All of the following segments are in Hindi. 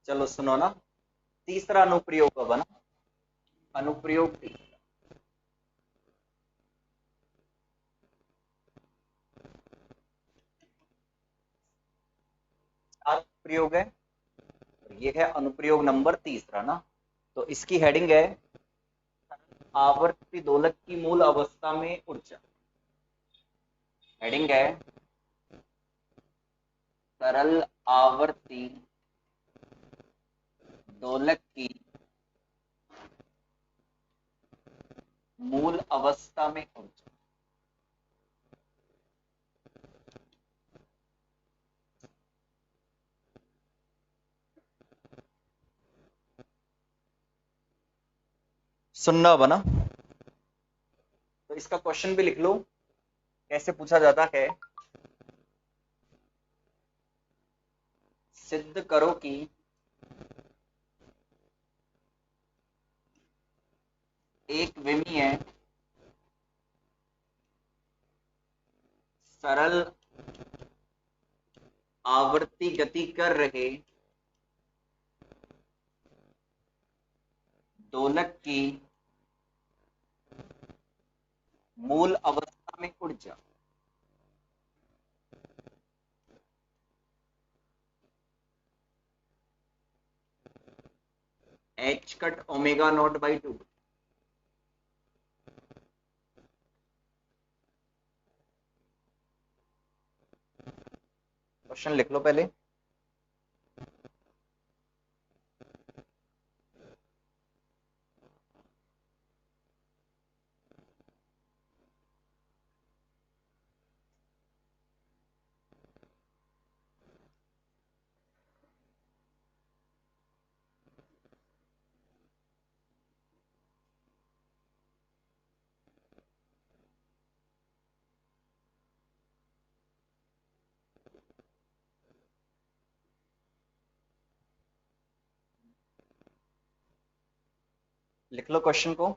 चलो सुनो ना, तीसरा अनुप्रयोग अब है ना, अनुप्रयोग तीसरा। चार प्रयोग है और ये है अनुप्रयोग नंबर तीसरा ना। तो इसकी हेडिंग है आवर्ती दोलक की मूल अवस्था में ऊर्जा। हेडिंग है सरल आवर्ती दोलक की मूल अवस्था में ऊर्जा। सुनना बना, तो इसका क्वेश्चन भी लिख लो। कैसे पूछा जाता है, सिद्ध करो कि एक विमीय सरल आवर्ती गति कर रहे दोलक की मूल अवस्था में ऊर्जा। H cut omega naught by 2। Question लिख लो पहले। लिख लो क्वेश्चन को।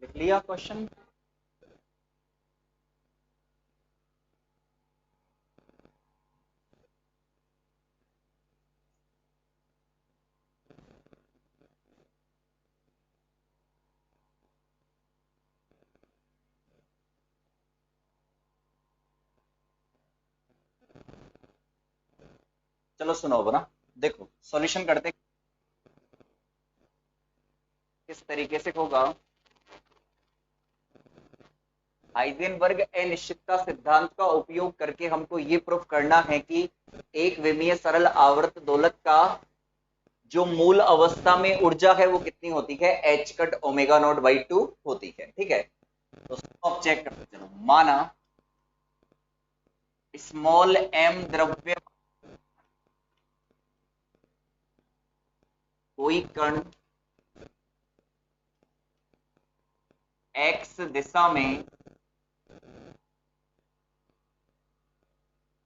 लिख लिया क्वेश्चन। चलो सुनो बना, देखो सॉल्यूशन करते किस तरीके से होगा। हाइजेनबर्ग अनिश्चितता सिद्धांत का उपयोग करके हमको ये प्रूफ करना है कि एक विमीय सरल आवर्त दोलक का जो मूल अवस्था में ऊर्जा है वो कितनी होती है, H cut omega naught by 2 होती है। ठीक है, तो अब चेक करते चलो। माना स्मॉल एम द्रव्य, कोई कण एक्स दिशा में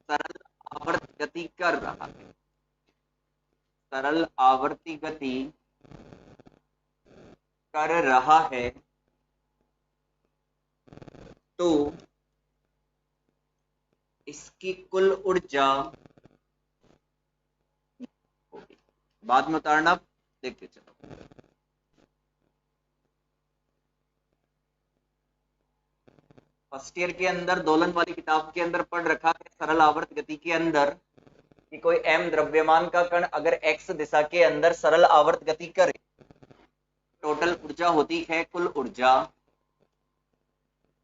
सरल आवर्त गति कर रहा है, सरल आवर्ती गति कर रहा है, तो इसकी कुल ऊर्जा होगी। बाद में उतारना, देखते चलो। फर्स्ट ईयर के अंदर दोलन वाली किताब के अंदर पढ़ रखा है सरल आवर्त गति के अंदर कि कोई एम द्रव्यमान का कण अगर एक्स दिशा के अंदर सरल आवर्त गति करे, टोटल ऊर्जा होती है कुल ऊर्जा,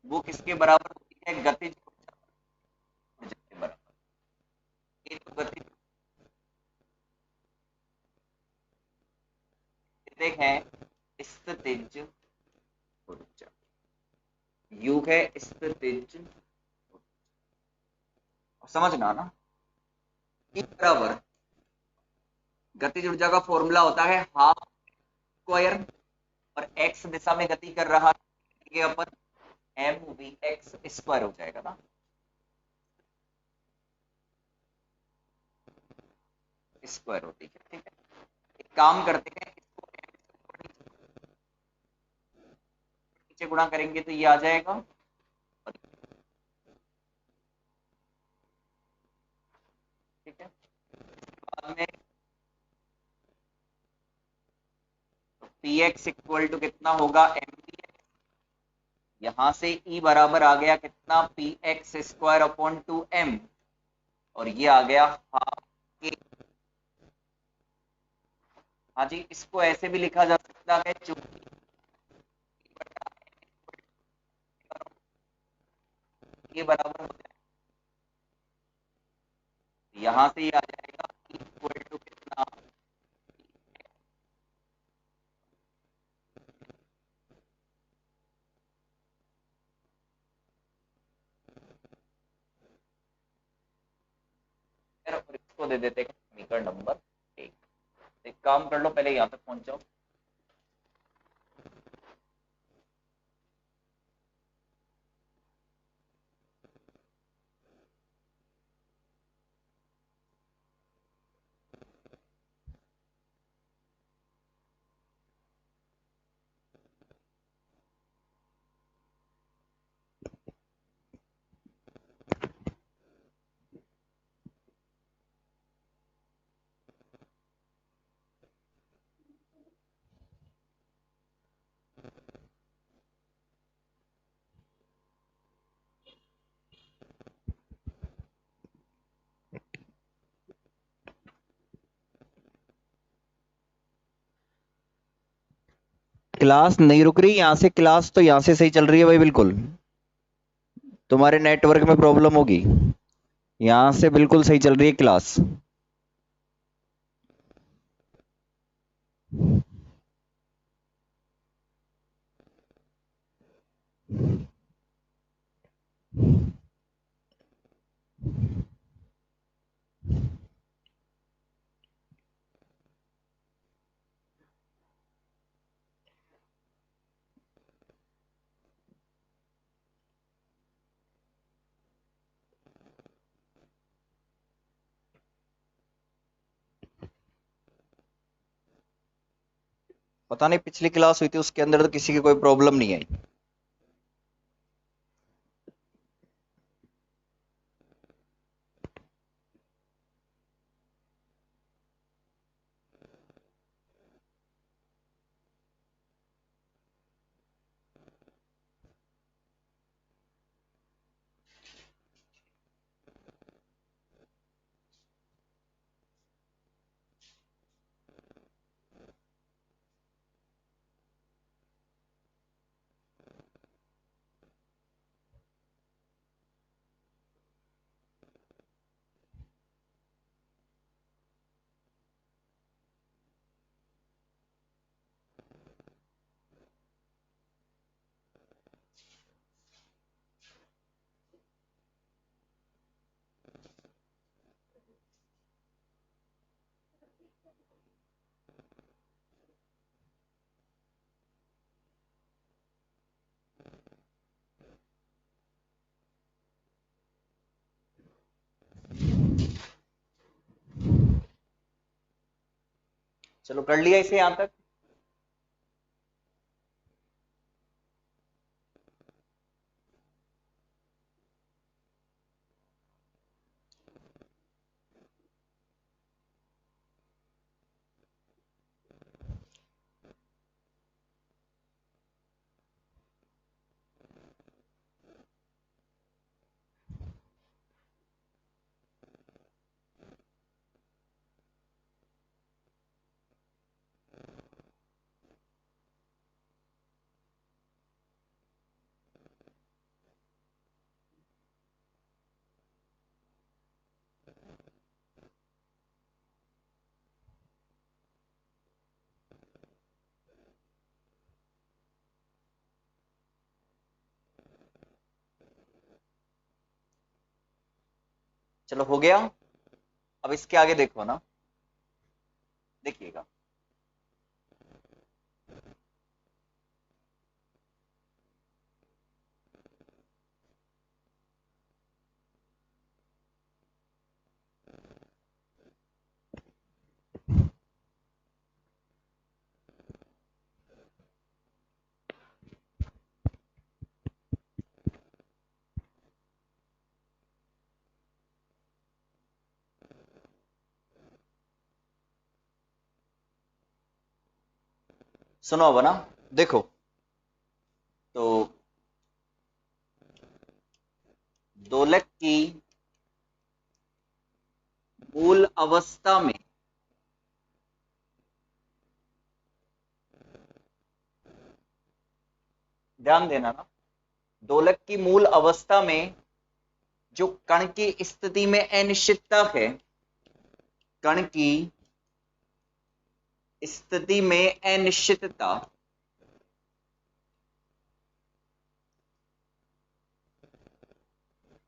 वो किसके बराबर होती है, गतिज ऊर्जा। गति है स्थितिज ऊर्जा, यू है स्थितिज, समझना ना। ई बराबर गतिज ऊर्जा का फॉर्मूला होता है हाफ स्क्वायर, और एक्स दिशा में गति कर रहा है अपन एम वी एक्स स्क्वायर हो जाएगा ना, स्क्वायर होती है। ठीक है, एक काम करते हैं, इसको नीचे गुणा करेंगे तो ये आ जाएगा, ठीक है। बाद में पी एक्स इक्वल टू कितना होगा एम पी एक्स, यहां से ई बराबर आ गया कितना P X square upon two M, और ये आ गया हाफ के। हाँ जी, इसको ऐसे भी लिखा जा सकता है चूंकि ये बराबर हो जाए, यहां से ये आ जाएगा इक्वल टू कितना, और इसको दे देते हैं समीकरण नंबर एक। एक काम कर लो, पहले यहां तक पहुंच जाओ। क्लास नहीं रुक रही, यहां से क्लास तो यहां से सही चल रही है भाई, बिल्कुल। तुम्हारे नेटवर्क में प्रॉब्लम होगी, यहां से बिल्कुल सही चल रही है क्लास। पता नहीं पिछली क्लास हुई थी उसके अंदर तो किसी की कोई प्रॉब्लम नहीं आई। चलो कर लिया इसे यहां तक। चलो हो गया। अब इसके आगे देखो ना, देखिएगा। सुनो अब ना, देखो। तो दोलक की मूल अवस्था में ध्यान देना ना, दोलक की मूल अवस्था में जो कण की स्थिति में अनिश्चितता है, कण की स्थिति में अनिश्चितता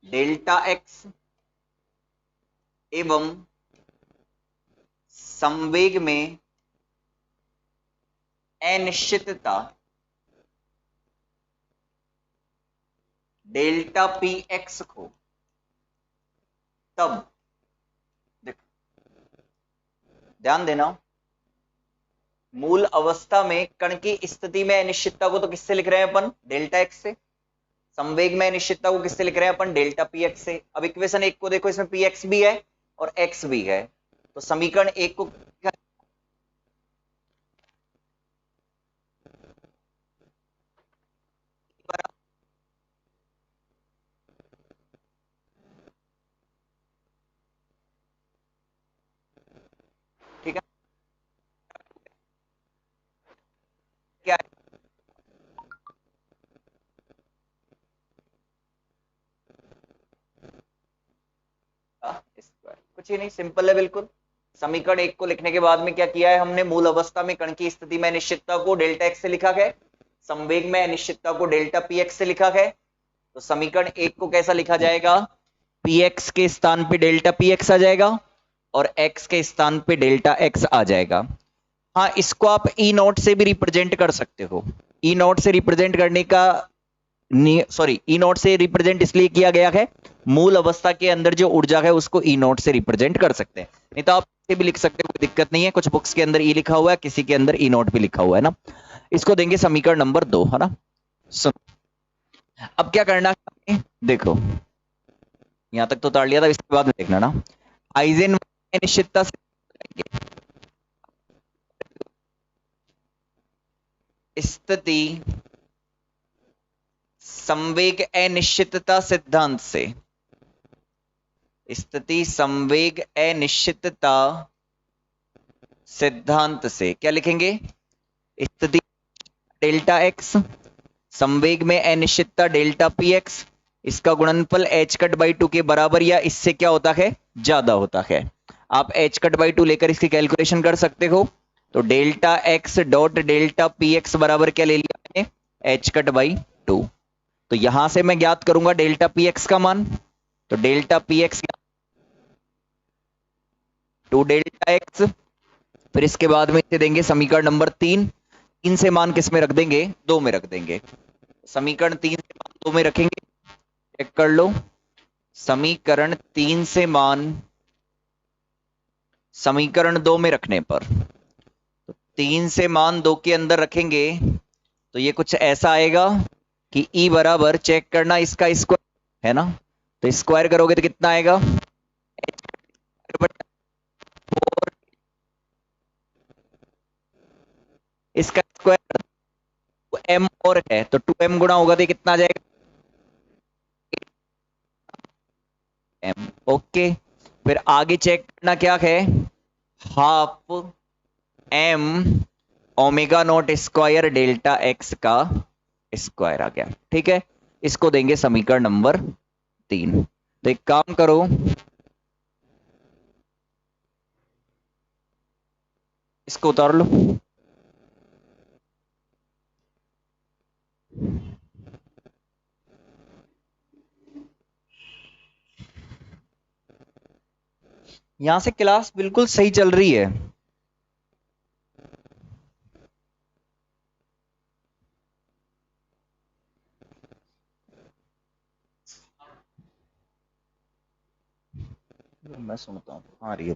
डेल्टा एक्स एवं संवेग में अनिश्चितता डेल्टा पी एक्स को, तब देखो, ध्यान देना, मूल अवस्था में कण की स्थिति में अनिश्चितता को तो किससे लिख रहे हैं अपन? डेल्टा एक्स से। संवेग में अनिश्चितता को किससे लिख रहे हैं अपन? डेल्टा पी एक्स से। अब इक्वेशन एक को देखो, इसमें पी एक्स भी है और एक्स भी है, तो समीकरण एक को ठीक है क्या है? कुछ ही नहीं, सिंपल है बिल्कुल। समीकरण एक को लिखने के बाद में क्या किया है हमने? मूल अवस्था में कण की स्थिति में अनिश्चितता को डेल्टा एक्स से लिखा है, संवेग में अनिश्चितता को डेल्टा पी एक्स से लिखा है। तो समीकरण एक को कैसा लिखा जाएगा? पी एक्स के स्थान पे डेल्टा पी एक्स आ जाएगा और एक्स के स्थान पे डेल्टा एक्स आ जाएगा। हाँ, इसको आप ई नोट से भी रिप्रेजेंट कर सकते हो। ई नोट से रिप्रेजेंट करने का, सॉरी, ई नोट से रिप्रेजेंट इसलिए किया गया है, मूल अवस्था के अंदर जो ऊर्जा है उसको ई नोट से रिप्रेजेंट कर सकते हैं। नहीं तो आप इसे भी लिख सकते हो, कोई दिक्कत नहीं है। कुछ बुक्स के अंदर ई लिखा हुआ है, किसी के अंदर ई नोट भी लिखा हुआ है ना। इसको देंगे समीकरण नंबर 2, है ना। सुन, अब क्या करना है देखो, यहां तक तो उतार लिया था, इसके बाद में देखना ना। आइजेन अनिश्चितता से स्थिति संवेग अनिश्चितता सिद्धांत से, स्थिति संवेग अनिश्चितता सिद्धांत से क्या लिखेंगे? स्थिति डेल्टा एक्स, संवेग में अनिश्चितता डेल्टा पी एक्स, इसका गुणनफल एच कट बाई 2 के बराबर या इससे क्या होता है? ज्यादा होता है। आप एच कट बाई 2 लेकर इसकी कैलकुलेशन कर सकते हो। तो delta x dot delta P x बराबर क्या ले लिया मैंने? H cut by 2। तो यहां से मैं ज्ञात करूंगा डेल्टा पी एक्स का मान। तो delta P x 2 delta x, फिर इसके बाद में इसे देंगे समीकरण नंबर 3। 3 से मान किस में रख देंगे? 2 में रख देंगे। समीकरण 3 से मान 2 में रखेंगे, चेक कर लो। समीकरण 3 से मान समीकरण 2 में रखने पर, तो 3 से मान 2 के अंदर रखेंगे तो ये कुछ ऐसा आएगा कि E बराबर, चेक करना, इसका स्क्वायर है ना, तो स्क्वायर करोगे तो कितना आएगा? इसका स्क्वायर एम और है, तो 2m गुणा होगा तो कितना आ जाएगा? एम। ओके, फिर आगे चेक करना क्या है? Half M omega naught square delta X का स्क्वायर आ गया। ठीक है, इसको देंगे समीकरण नंबर 3। तो एक काम करो, इसको उतार लो। यहां से क्लास बिल्कुल सही चल रही है। मैं सुनता हूँ आ रही है।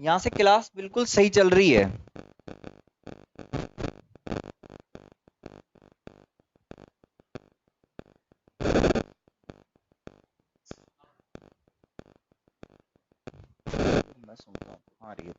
यहां से क्लास बिल्कुल सही चल रही है। मैं सुनता हूँ आ रही है।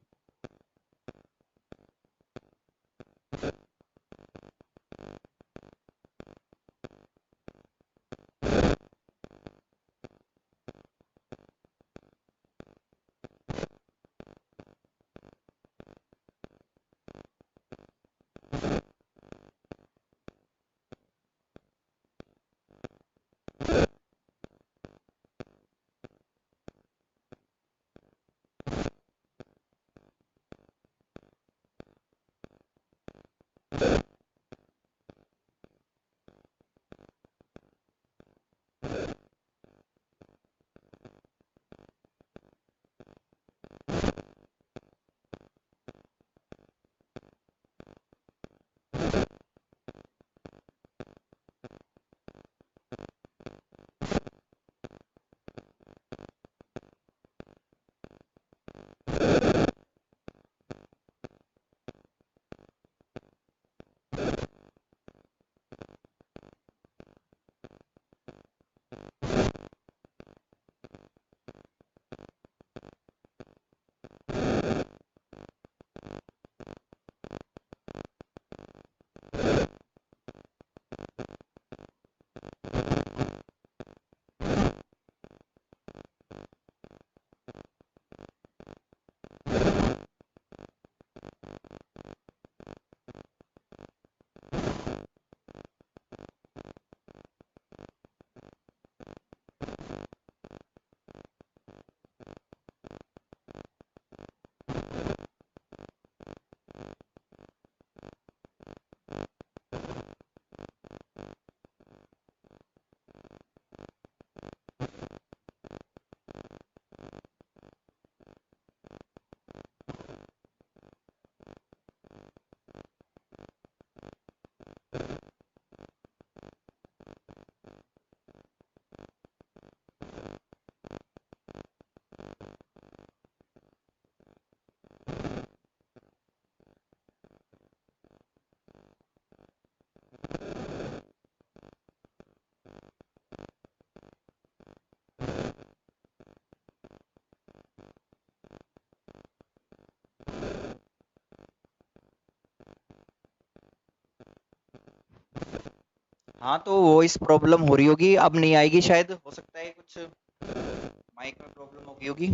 हाँ तो वो इस प्रॉब्लम हो रही होगी, अब नहीं आएगी शायद, हो सकता है कुछ माइक में प्रॉब्लम हो गई होगी,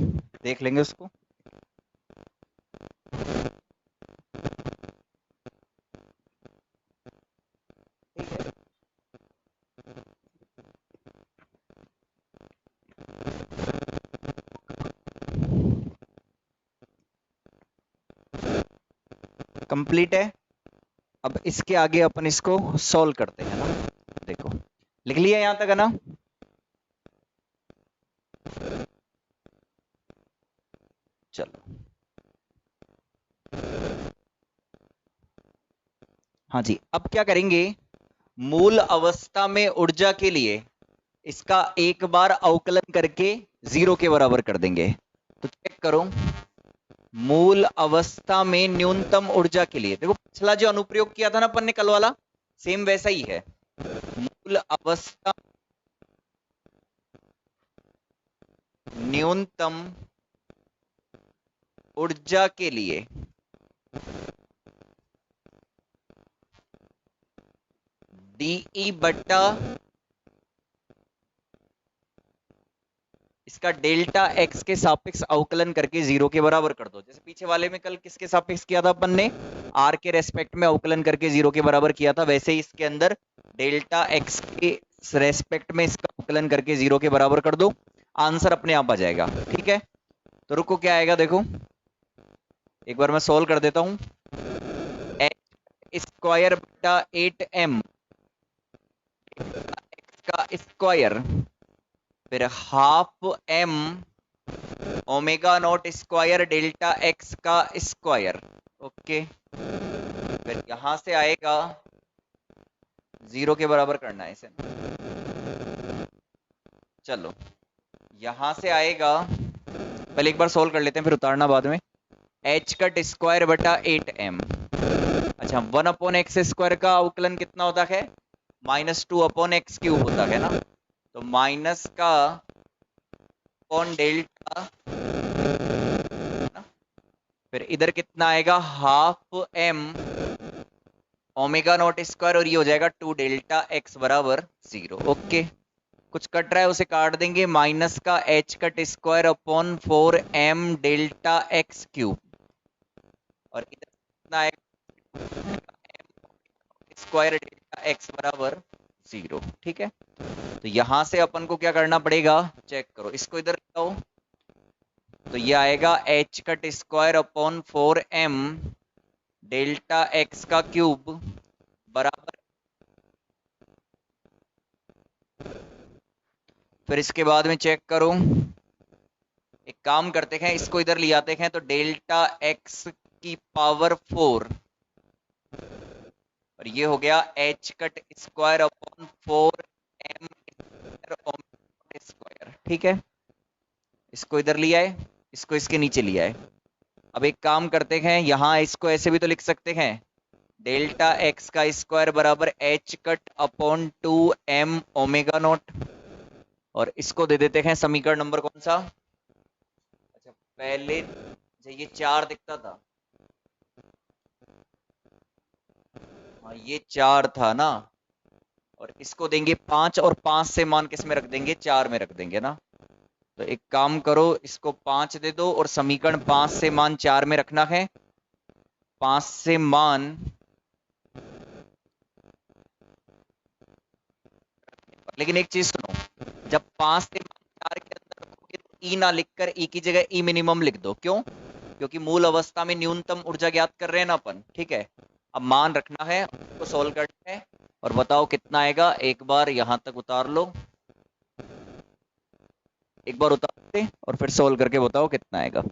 देख लेंगे उसको। ठीक है, कंप्लीट है। अब इसके आगे अपन इसको सॉल्व करते हैं ना। देखो, लिख लिया यहां तक है ना। चलो, हाँ जी, अब क्या करेंगे, मूल अवस्था में ऊर्जा के लिए इसका एक बार अवकलन करके 0 के बराबर कर देंगे। तो चेक करो, मूल अवस्था में न्यूनतम ऊर्जा के लिए, देखो पिछला जो अनुप्रयोग किया था ना अपन ने कल वाला, सेम वैसा ही है। मूल अवस्था न्यूनतम ऊर्जा के लिए डीई बट्टा इसका डेल्टा एक्स के सापेक्ष अवकलन करके 0 के बराबर कर दो। जैसे पीछे वाले में कल किसके सापेक्ष किया था अपन ने, आर के रेस्पेक्ट में अवकलन करके 0 के बराबर किया था, वैसे ही इसके अंदर डेल्टा एक्स के रेस्पेक्ट में इसका अवकलन करके 0 के बराबर कर दो, आंसर अपने आप आ जाएगा। ठीक है, तो रुको क्या आएगा देखो, एक बार मैं सोल्व कर देता हूं। एच स्क्वायर बटा 8m एक्स का स्क्वायर, फिर half m omega naught square delta X का स्क्वायर। ओके, फिर यहां से आएगा 0 के बराबर करना है इसे। चलो, यहां से आएगा, पहले एक बार सोल्व कर लेते हैं फिर उतारना बाद में। एच कट स्क्वायर बटा 8m, अच्छा 1/x² का अवकलन कितना होता है, -2/x³ होता है ना, तो माइनस का अपॉन डेल्टा, फिर इधर कितना आएगा, half m omega naught square, और ये हो जाएगा 2 डेल्टा एक्स बराबर 0। ओके, कुछ कट रहा है उसे काट देंगे, माइनस का H cut square upon 4m delta x³ और इधर कितना आएगा, स्क्वायर डेल्टा एक्स बराबर 0। ठीक है, तो यहां से अपन को क्या करना पड़ेगा, चेक करो, इसको इधर लाओ, तो ये आएगा H cut square upon 4m delta X का क्यूब बराबर, फिर इसके बाद में चेक करो, एक काम करते हैं, इसको इधर ले आते हैं, तो डेल्टा एक्स की पावर 4 और ये हो गया H cut square upon 4m square. ठीक है, इसको इधर लिया है, इसको इसके नीचे लिया है। अब एक काम करते हैं, यहां इसको ऐसे भी तो लिख सकते हैं, डेल्टा एक्स का स्क्वायर बराबर H cut upon 2m omega naught, और इसको दे देते हैं समीकरण नंबर कौन सा, अच्छा पहले ये 4 दिखता था, हाँ ये 4 था ना, और इसको देंगे 5, और 5 से मान किस में रख देंगे, 4 में रख देंगे ना। तो एक काम करो, इसको 5 दे दो और समीकरण 5 से मान 4 में रखना है। 5 से मान, लेकिन एक चीज सुनो, जब 5 से मान 4 के अंदर रखोगे तो ई ना लिखकर ई की जगह ई मिनिमम लिख दो। क्यों, क्योंकि मूल अवस्था में न्यूनतम ऊर्जा ज्ञात कर रहे हैं ना अपन। ठीक है, अब मान रखना है, उसको सोल्व करना है, और बताओ कितना आएगा, एक बार यहां तक उतार लो, एक बार उतार दे और फिर सोल्व करके बताओ कितना आएगा।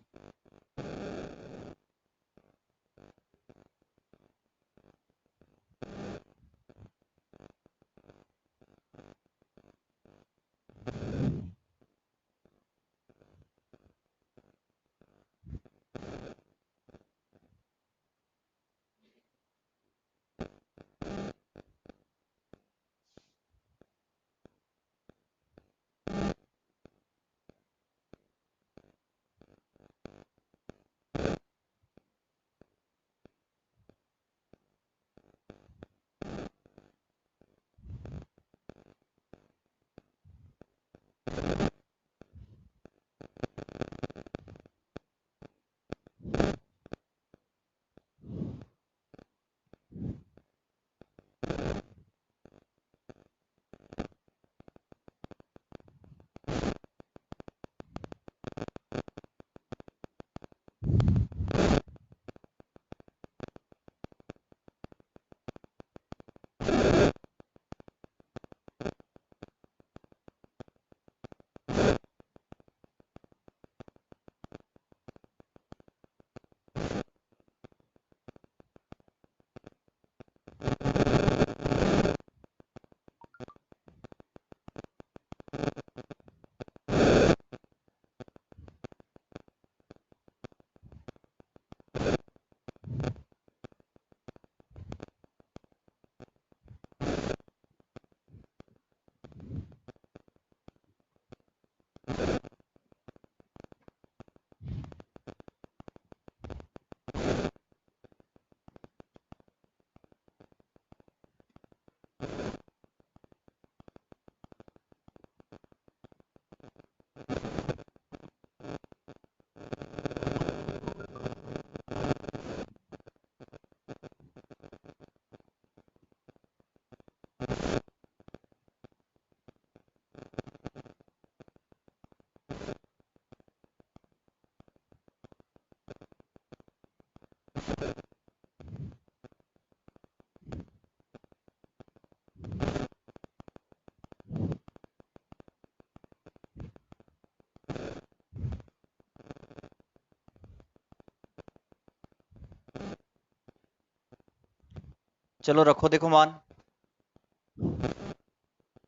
चलो रखो, देखो मान,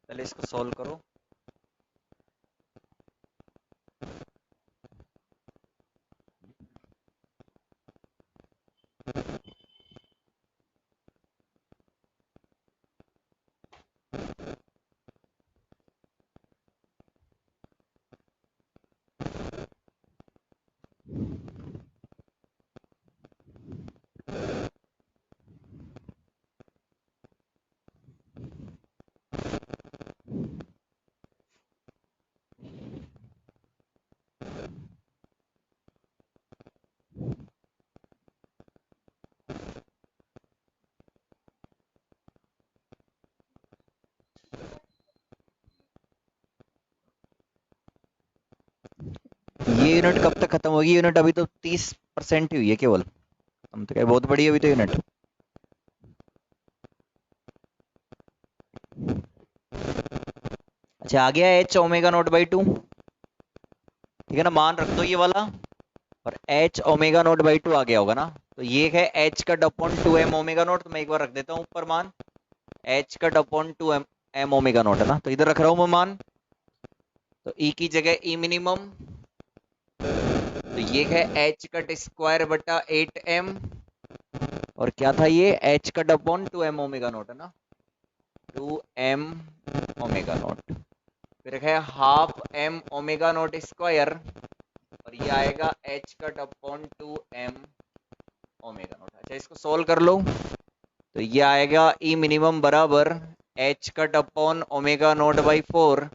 पहले इसको सॉल्व करो। ये यूनिट कब तक खत्म होगी? यूनिट अभी तो 30% ही हुई है केवल, हम तो कह बहुत बड़ी है अभी तो यूनिट। अच्छा, आ गया एच ओमेगा नॉट बाई 2, ठीक है ना, मान रख दो ये वाला, और एच ओमेगा नॉट बाई 2 आ गया होगा ना, तो ये है H cut upon 2m omega naught. तो मैं एक बार रख देता हूँ ऊपर मान, H cut upon 2m omega naught है ना, तो इधर रख रहा हूं मैं मान, तो ई की जगह ई मिनिमम, तो ये है एच कट स्क्वायर बटा 8m, और क्या था ये, H cut upon 2m omega naught है ना, 2m ओमेगा नॉट, फिर है half m omega naught square, और ये आएगा H cut upon 2m omega naught. अच्छा, इसको सोल्व कर लो, तो ये आएगा ई मिनिमम बराबर H cut upon omega naught by 4,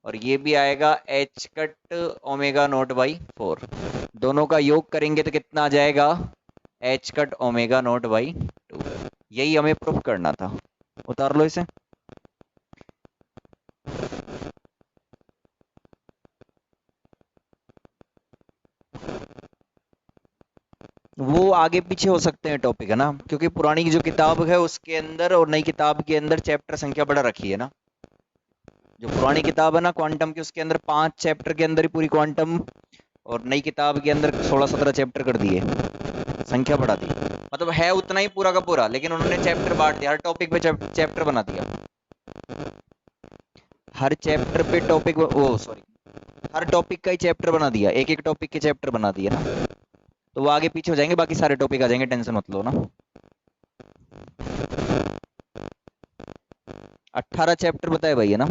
और ये भी आएगा H cut omega naught by 4। दोनों का योग करेंगे तो कितना आ जाएगा, H cut omega naught by 2। यही हमें प्रूफ करना था। उतार लो इसे। वो आगे पीछे हो सकते हैं टॉपिक, है ना, क्योंकि पुरानी की जो किताब है उसके अंदर और नई किताब के अंदर चैप्टर संख्या बढ़ा रखी है ना। जो पुरानी किताब है ना क्वांटम की, उसके अंदर 5 चैप्टर के अंदर ही पूरी क्वांटम, और नई किताब के अंदर 16-17 चैप्टर कर दिए, संख्या बढ़ा दी। मतलब है उतना ही पूरा का पूरा, लेकिन उन्होंने चैप्टर बांट दिया, हर टॉपिक पे चैप्टर बना दिया, हर चैप्टर पे टॉपिक, ओ सॉरी, हर टॉपिक का ही चैप्टर बना दिया, एक एक टॉपिक के चैप्टर बना दिया ना, तो वो आगे पीछे हो जाएंगे, बाकी सारे टॉपिक आ जाएंगे, टेंशन मत लो ना। 18 चैप्टर बताए भाई, है ना,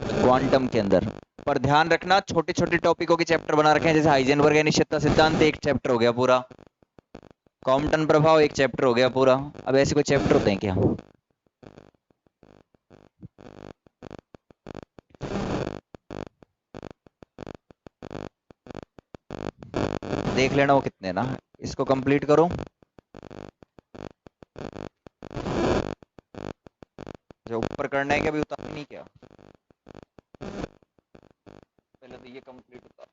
क्वांटम के अंदर। पर ध्यान रखना, छोटे छोटे टॉपिकों के चैप्टर बना रखे हैं, जैसे हाइजेनबर्ग अनिश्चितता सिद्धांत एक चैप्टर हो गया पूरा, कॉम्पटन प्रभाव एक चैप्टर हो गया पूरा। अब ऐसे कोई चैप्टर होते हैं क्या? देख लेना वो कितने ना, इसको कंप्लीट करो। जो ऊपर करना है क्या, अभी उतार नहीं क्या, पहले तो ये कंप्लीट उतार।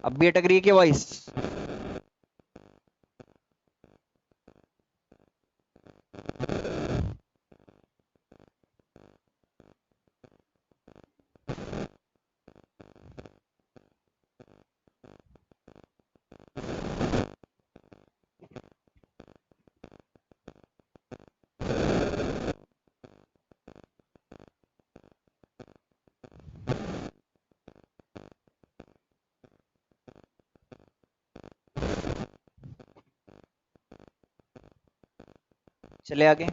अब भी अटक रही है क्या वॉइस? चले आगे।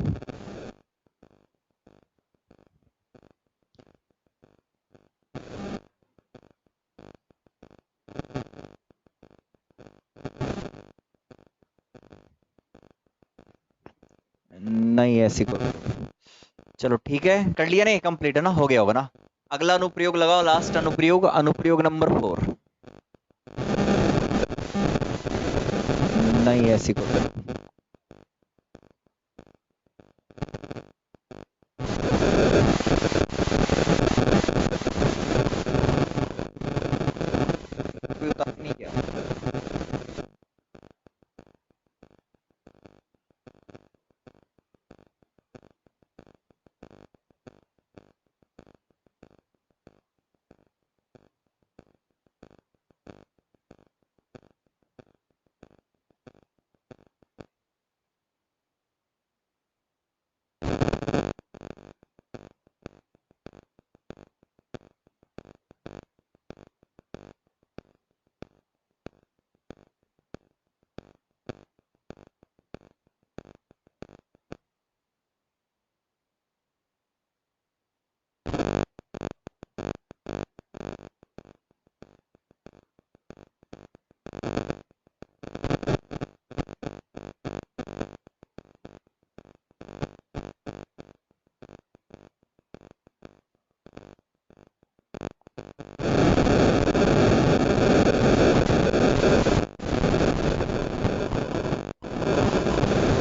नहीं ऐसी कोई, चलो ठीक है, कर लिया नहीं, कंप्लीट है ना, हो गया होगा ना। अगला अनुप्रयोग लगाओ, लास्ट अनुप्रयोग, अनुप्रयोग नंबर 4। नहीं ऐसी कोई, कोई उतार नहीं किया।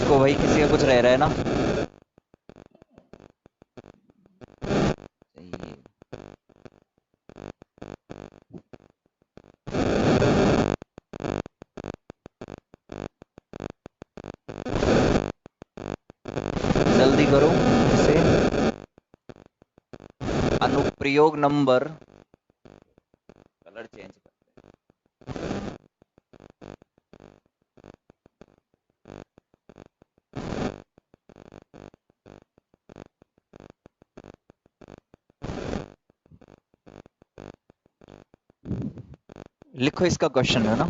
को भाई किसी का कुछ रह रहा है ना? सही है। जल्दी करो इसे। अनुप्रयोग नंबर, कलर चेंज करते हैं। लिखो, इसका क्वेश्चन है ना।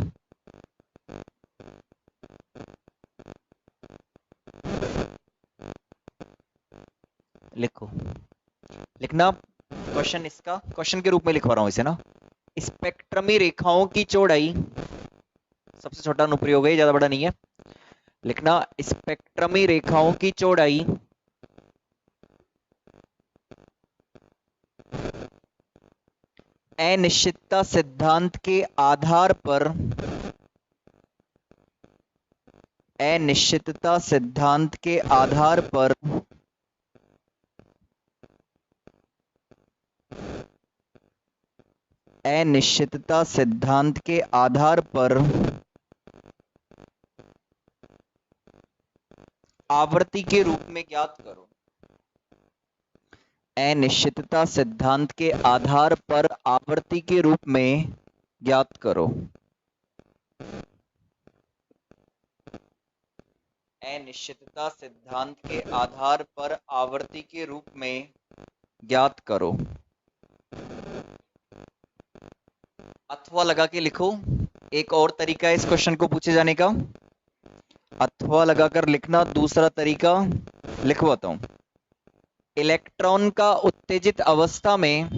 लिखो, लिखना क्वेश्चन, इसका क्वेश्चन के रूप में लिखवा रहा हूं इसे ना। स्पेक्ट्रमी रेखाओं की चौड़ाई, सबसे छोटा अनुप्रयोग है, ज्यादा बड़ा नहीं है। लिखना, स्पेक्ट्रमी रेखाओं की चौड़ाई अनिश्चितता सिद्धांत के आधार पर, अनिश्चितता सिद्धांत के आधार पर अनिश्चितता सिद्धांत के आधार पर आवर्ती के रूप में ज्ञात करो। अनिश्चितता सिद्धांत के आधार पर आवर्ती के रूप में ज्ञात करो। अनिश्चितता सिद्धांत के आधार पर आवर्ती के रूप में ज्ञात करो। अथवा लगा के लिखो। एक और तरीका है इस क्वेश्चन को पूछे जाने का, अथवा लगाकर लिखना। दूसरा तरीका लिखवाता हूं। इलेक्ट्रॉन का उत्तेजित अवस्था में,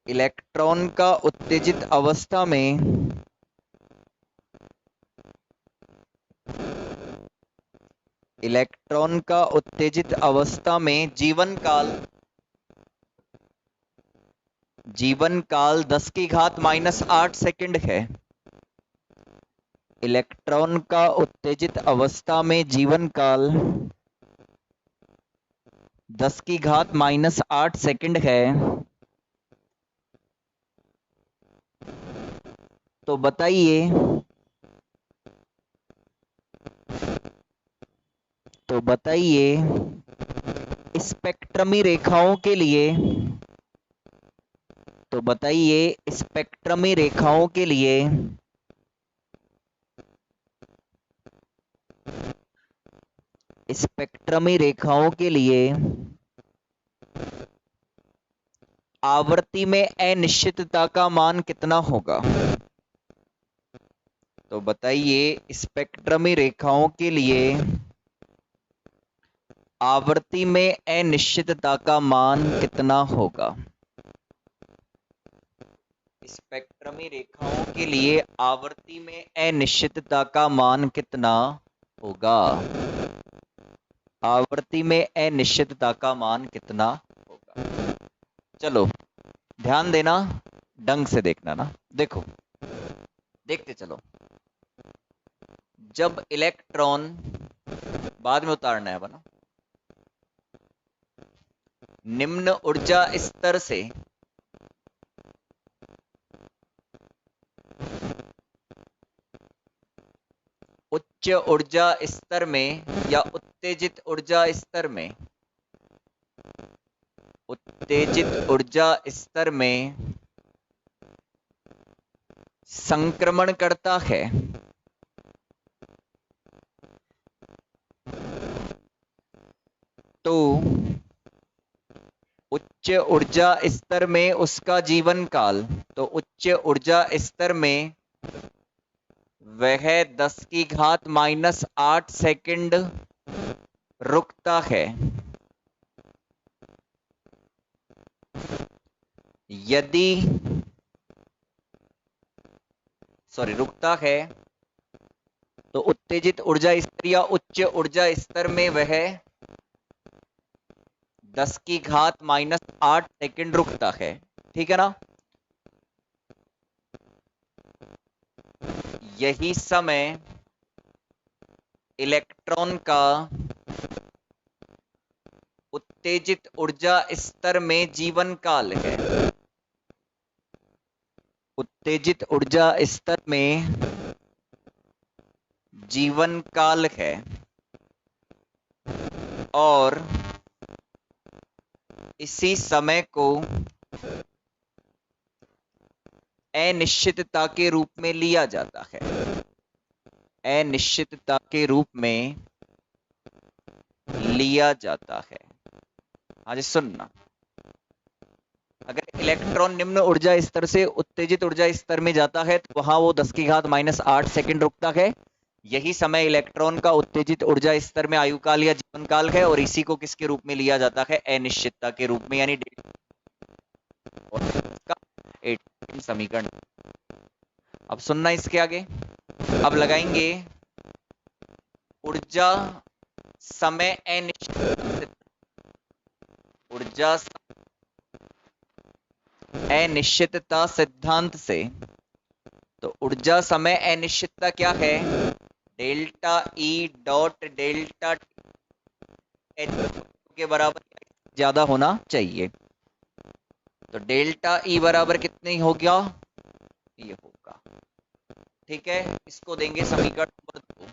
इलेक्ट्रॉन का उत्तेजित अवस्था में इलेक्ट्रॉन का उत्तेजित अवस्था में जीवन काल, जीवन काल 10 की घात -8 सेकंड है। इलेक्ट्रॉन का उत्तेजित अवस्था में जीवन काल 10 की घात -8 सेकंड है। तो बताइए, तो बताइए स्पेक्ट्रमी रेखाओं के लिए, तो बताइए स्पेक्ट्रमी रेखाओं के लिए स्पेक्ट्रमी रेखाओं के लिए आवर्ती में अनिश्चितता का मान कितना होगा। तो बताइए स्पेक्ट्रमी रेखाओं के लिए आवर्ती में अनिश्चितता का मान कितना होगा। स्पेक्ट्रमी रेखाओं के लिए आवर्ती में अनिश्चितता का मान कितना होगा। आवर्ती में अनिश्चितता का मान कितना होगा। चलो ध्यान देना, ढंग से देखना ना। देखो, देखते चलो। जब इलेक्ट्रॉन बाद में उतारना है बना। निम्न ऊर्जा स्तर से उच्च ऊर्जा स्तर में या उत्तेजित ऊर्जा स्तर में, उत्तेजित ऊर्जा स्तर में संक्रमण करता है, तो उच्च ऊर्जा स्तर में उसका जीवन काल, तो उच्च ऊर्जा स्तर में वह 10 की घात -8 सेकंड रुकता है। यदि रुकता है तो उत्तेजित ऊर्जा स्तर या उच्च ऊर्जा स्तर में वह 10 की घात -8 सेकंड रुकता है। ठीक है ना? यही समय इलेक्ट्रॉन का उत्तेजित ऊर्जा स्तर में जीवन काल है। उत्तेजित ऊर्जा स्तर में जीवन काल है और इसी समय को अनिश्चितता के रूप में लिया जाता है। अनिश्चितता के रूप में लिया जाता है। हाँ जी, सुनना। अगर इलेक्ट्रॉन निम्न ऊर्जा स्तर से उत्तेजित ऊर्जा स्तर में जाता है तो वहां वो 10 की घात -8 सेकंड रुकता है। यही समय इलेक्ट्रॉन का उत्तेजित ऊर्जा स्तर में आयुकाल या जीवन काल है और इसी को किसके रूप में लिया जाता है? अनिश्चितता के रूप में, यानी का 18 समीकरण। अब सुनना इसके आगे। अब लगाएंगे ऊर्जा समय अनिश्चित, ऊर्जा अनिश्चितता सिद्धांत से। तो ऊर्जा समय अनिश्चितता क्या है? डेल्टा ई डॉट डेल्टा के बराबर ज्यादा होना चाहिए। तो डेल्टा ई बराबर कितनी हो गया? ये होगा। ठीक है, इसको देंगे समीकरण नंबर 2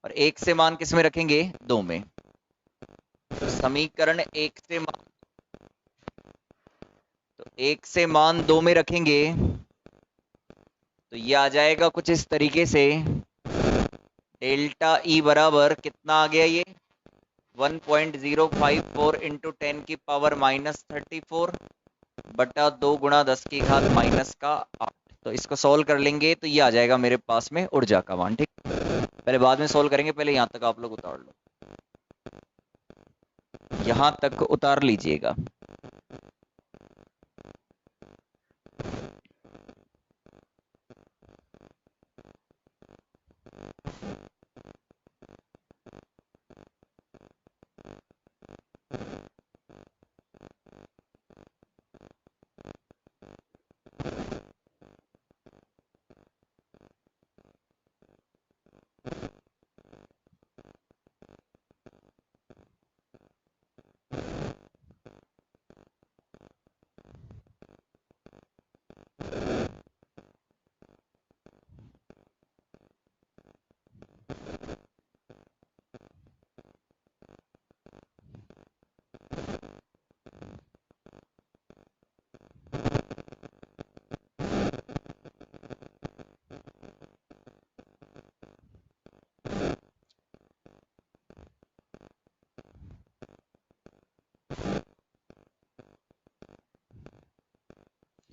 और 1 से मान किस में रखेंगे? 2 में। तो समीकरण 1 से मान, तो 1 से मान 2 में रखेंगे तो ये आ जाएगा कुछ इस तरीके से। डेल्टा ई बराबर कितना आ गया? ये 1.054 इंटू 10 की पावर -34 बटा 2 गुणा 10 की घात -8। तो इसको सॉल्व कर लेंगे तो ये आ जाएगा मेरे पास में ऊर्जा का मान। ठीक, पहले बाद में सॉल्व करेंगे, पहले यहां तक आप लोग उतार लो, यहां तक उतार लीजिएगा।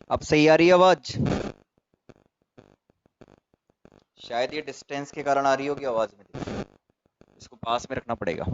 अब सही आ रही है आवाज? शायद ये डिस्टेंस के कारण आ रही होगी आवाज में, इसको पास में रखना पड़ेगा।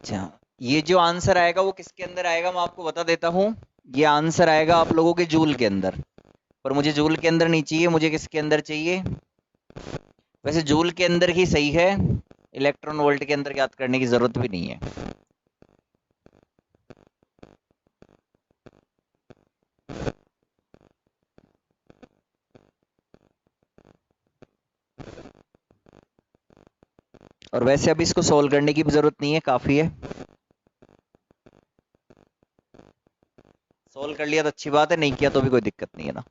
अच्छा, ये जो आंसर आएगा वो किसके अंदर आएगा, मैं आपको बता देता हूँ। ये आंसर आएगा आप लोगों के जूल के अंदर, पर मुझे जूल के अंदर नहीं चाहिए, मुझे किसके अंदर चाहिए। वैसे जूल के अंदर ही सही है, इलेक्ट्रॉन वोल्ट के अंदर याद करने की जरूरत भी नहीं है। और वैसे अब इसको सोल्व करने की भी जरूरत नहीं है, काफी है। सोल्व कर लिया तो अच्छी बात है, नहीं किया तो भी कोई दिक्कत नहीं है ना।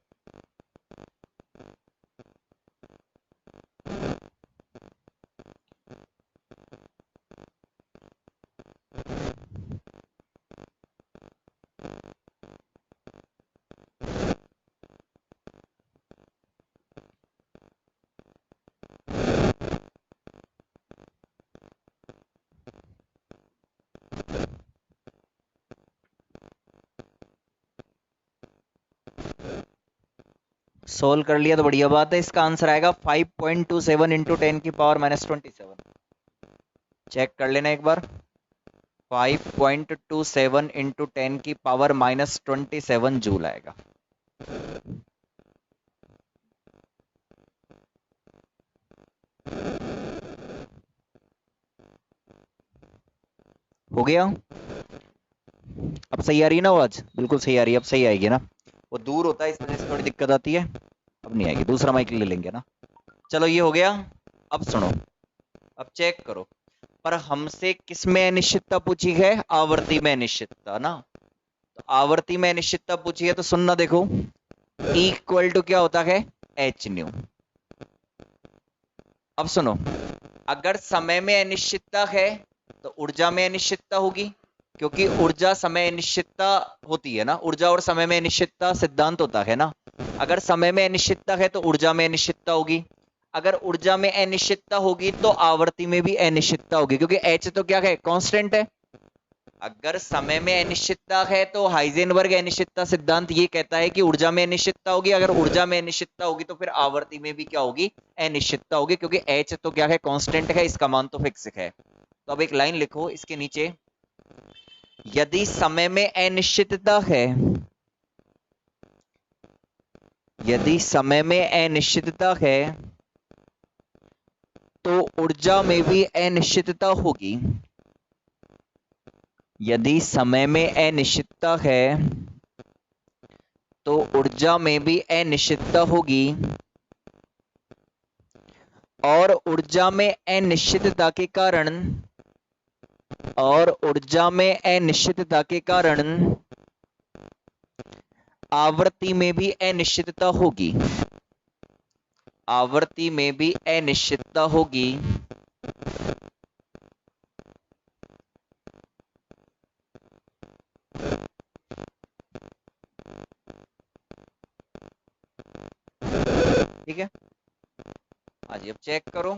सोल्व कर लिया तो बढ़िया बात है। इसका आंसर आएगा 5.27 इंटू 10 की पावर -27। चेक कर लेना एक बार। 5.27 इंटू 10 की पावर -27 जूल आएगा। हो गया। अब सही आ रही है ना आवाज, बिल्कुल सही आ रही है, अब सही आएगी ना। वो दूर होता है इस वजह से थोड़ी दिक्कत आती है, अब नहीं आएगी, दूसरा माइक ले लेंगे ना। चलो ये हो गया। अब सुनो, अब चेक करो। पर हमसे किस में अनिश्चितता पूछी है, आवर्ती में अनिश्चितता ना। तो आवर्ती में अनिश्चितता पूछी है तो सुनना, देखो E इक्वल टू क्या होता है, एच न्यू। अब सुनो, अगर समय में अनिश्चितता है तो ऊर्जा में अनिश्चितता होगी, क्योंकि ऊर्जा समय अनिश्चितता होती है ना, ऊर्जा और समय में अनिश्चितता सिद्धांत होता है ना। अगर समय में अनिश्चितता है तो ऊर्जा में अनिश्चितता होगी, अगर ऊर्जा में अनिश्चितता होगी तो आवर्ती में भी अनिश्चितता होगी, क्योंकि एच तो क्या है, कांस्टेंट है। अगर समय में अनिश्चितता है तो हाइजेनबर्ग अनिश्चितता सिद्धांत ये कहता है कि ऊर्जा में अनिश्चितता होगी, अगर ऊर्जा में अनिश्चितता होगी तो फिर आवर्ती में भी क्या होगी, अनिश्चितता होगी, क्योंकि एच तो क्या है, कांस्टेंट है, इसका मान तो फिक्स है। तो अब एक लाइन लिखो इसके नीचे, यदि समय में अनिश्चितता है, यदि समय में अनिश्चितता है तो ऊर्जा में भी अनिश्चितता होगी। यदि समय में अनिश्चितता है तो ऊर्जा में भी अनिश्चितता होगी, और ऊर्जा में अनिश्चितता के कारण, और ऊर्जा में अनिश्चितता के कारण आवृत्ति में भी अनिश्चितता होगी, आवृत्ति में भी अनिश्चितता होगी। ठीक है, आज अब चेक करो,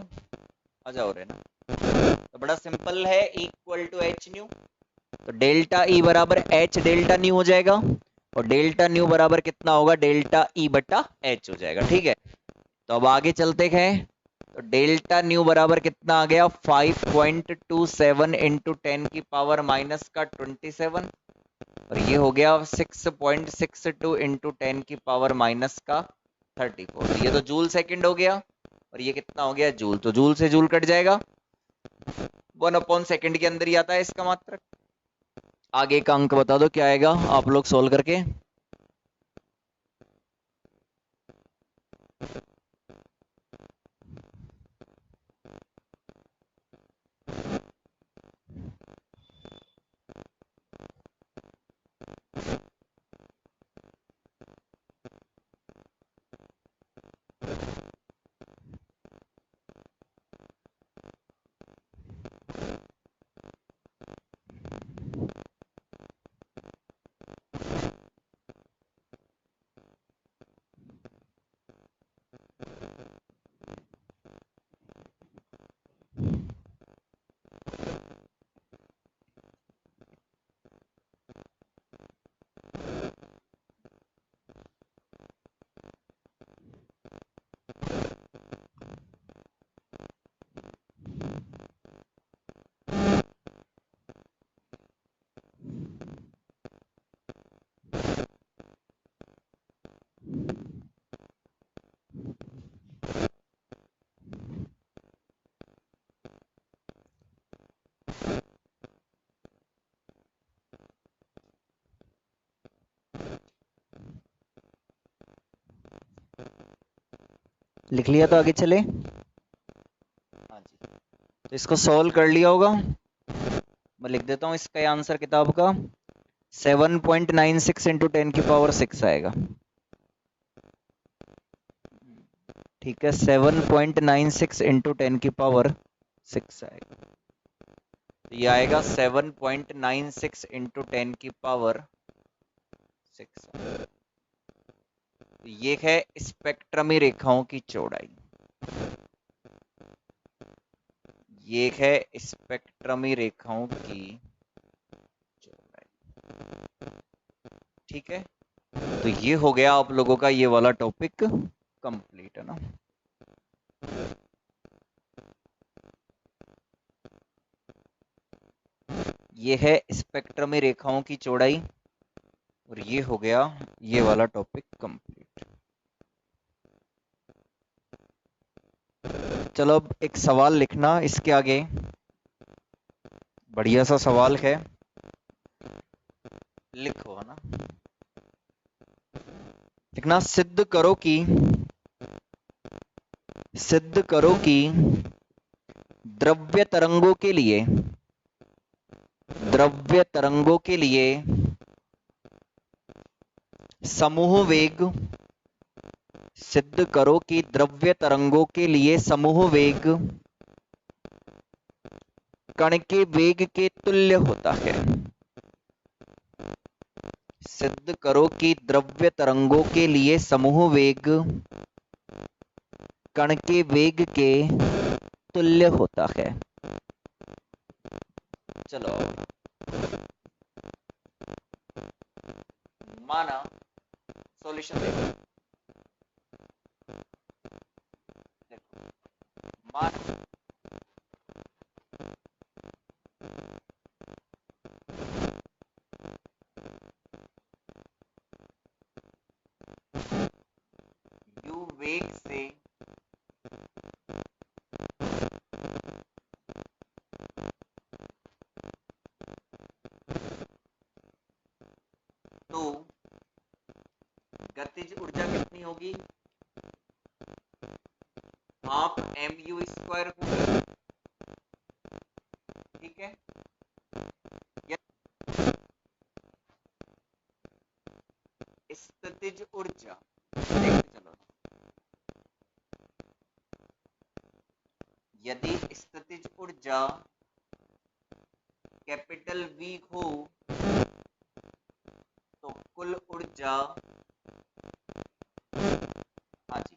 आ जाओ रे ना। तो बड़ा सिंपल है, इक्वल टू एच न्यू, तो डेल्टा ई बराबर एच डेल्टा न्यू हो जाएगा, और डेल्टा न्यू बराबर कितना होगा, डेल्टा ई बटा एच हो जाएगा। ठीक है, तो अब आगे चलते हैं। तो डेल्टा न्यू बराबर कितना आ गया, 5.27 इंटू 10 की पावर माइनस का 27, और ये हो गया 6.62 इंटू 10 की पावर माइनस का 34। ये तो जूल सेकंड हो गया, और ये कितना हो गया, जूल। तो जूल से जूल कट जाएगा, 1/सेकंड के अंदर ही आता है इसका मात्रक। आगे का अंक बता दो क्या आएगा, आप लोग सोल्व करके। लिख लिया तो आगे चले। हाँ जी, तो इसको सॉल्व कर लिया होगा। मैं लिख देता हूँ इसका आंसर किताब का 7.96 इंटू 10 की पावर 6 आएगा। ठीक है, 7.96 इंटू 10 की पावर 6 आएगा। तो ये आएगा 7.96 इंटू 10 की पावर 6। तो ये है स्पेक्ट्रमी रेखाओं की चौड़ाई। ये है स्पेक्ट्रमी रेखाओं की चौड़ाई। ठीक है, तो ये हो गया आप लोगों का ये वाला टॉपिक कंप्लीट, है ना। ये है स्पेक्ट्रमी रेखाओं की चौड़ाई और ये हो गया ये वाला टॉपिक कंप्लीट। चलो अब एक सवाल लिखना इसके आगे, बढ़िया सा सवाल है, लिखो, है ना। लिखना, सिद्ध करो कि द्रव्य तरंगों के लिए समूह वेग, सिद्ध करो कि द्रव्य तरंगों के लिए समूह वेग कण के वेग के तुल्य होता है। सिद्ध करो कि द्रव्य तरंगों के लिए समूह वेग कण के वेग के तुल्य होता है। चलो, माना सॉल्यूशन देखो। माना u वेग से तो गतिज ऊर्जा कितनी होगी, हाफ mu² होगी। ठीक है, स्थितिज ऊर्जा देखते चलो, यदि स्थितिज ऊर्जा कैपिटल V हो तो कुल ऊर्जा, हाँ जी,